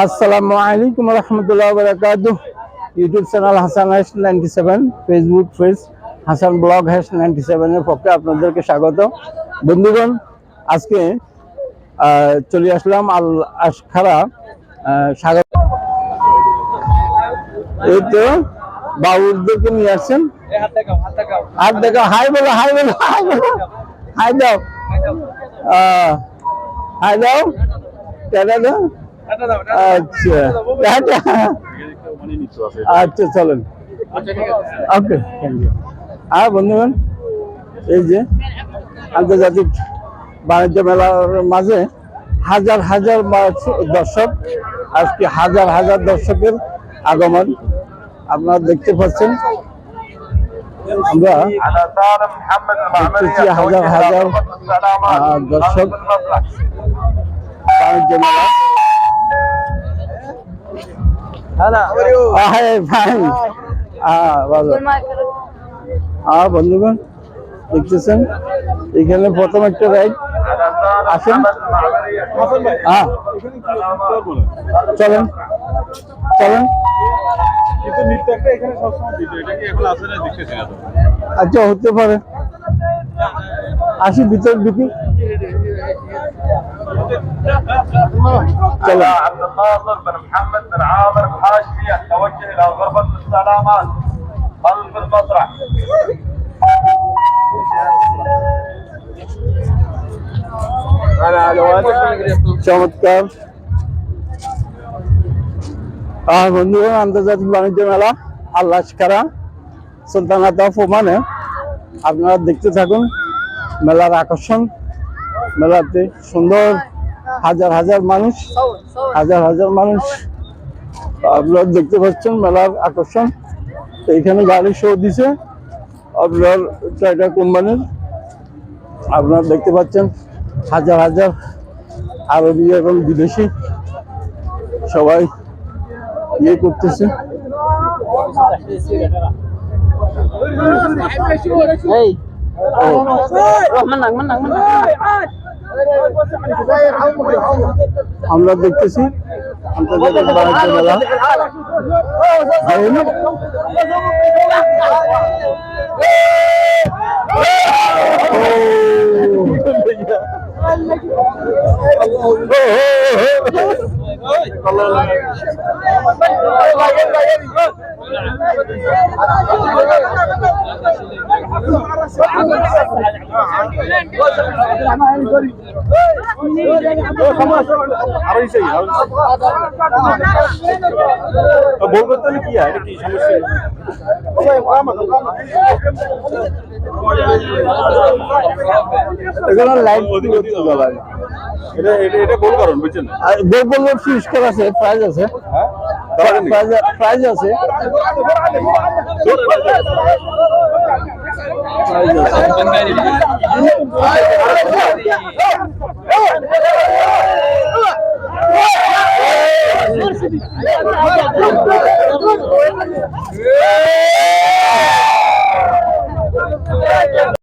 আসসালামু আলাইকুম রহমতুল্লাহ বারাকাতুহু। YouTube channel Hasan hash 97, Facebook page Hasan blog hash 97 এর পক্ষে আপনাদেরকে স্বাগত। বন্ধুগণ, আজকে চলে আসলাম আল আশখারা স্বাগত। এই তো বাবুদেরকে নিয়ে আসছেন। হাত দেখাও, হাই বলো, হাই বলো, হাই বলো, হাই দাও, হাই দাও, টাটা দাও। আচ্ছা আচ্ছা, চলেন, ওকে, থ্যাংক ইউ। আর বন্ধুগণ, এই যে আন্তর্জাতিক বাণিজ্য মেলার মাঝে হাজার হাজার দর্শক, আজকে হাজার হাজার দর্শকের আগমন আপনারা দেখতে পাচ্ছেন। আমরা দেখতেছি হাজার হাজার দর্শক বাণিজ্য মেলা। বন্ধুগণ, দেখতেছেন এখানে প্রথম একটা রাইড। আসেন, চলেন চলেন। আচ্ছা, হতে পারে, আসি ভিতর ঢুকি। চলো। عبد الناصر بن محمد بن عامر الحاشمي التوجه الى غرفة الاستعلامات خلف المسرح. চমৎকার। বন্ধুগণ, আন্তর্জাতিক বাণিজ্য মেলা আল আশখারা সুলতানাত অফ ওমানে আপনারা দেখতে থাকুন। মেলার আকর্ষণ, মেলাতে সুন্দর হাজার হাজার মানুষ, হাজার হাজার মানুষ আপনারা দেখতে পাচ্ছেন। মেলার আকর্ষণ এখানে গাড়ি শো দিছে আপনার টয়টা কোম্পানির। আপনারা দেখতে পাচ্ছেন হাজার হাজার আরবি এবং বিদেশি সবাই ইয়ে করতেছে। আমরা দেখতেছি আন্তর্জাতিক বাণিজ্য মেলা। পুরস্কার আছে, প্রাইজ আছে, প্রাইজ আছে।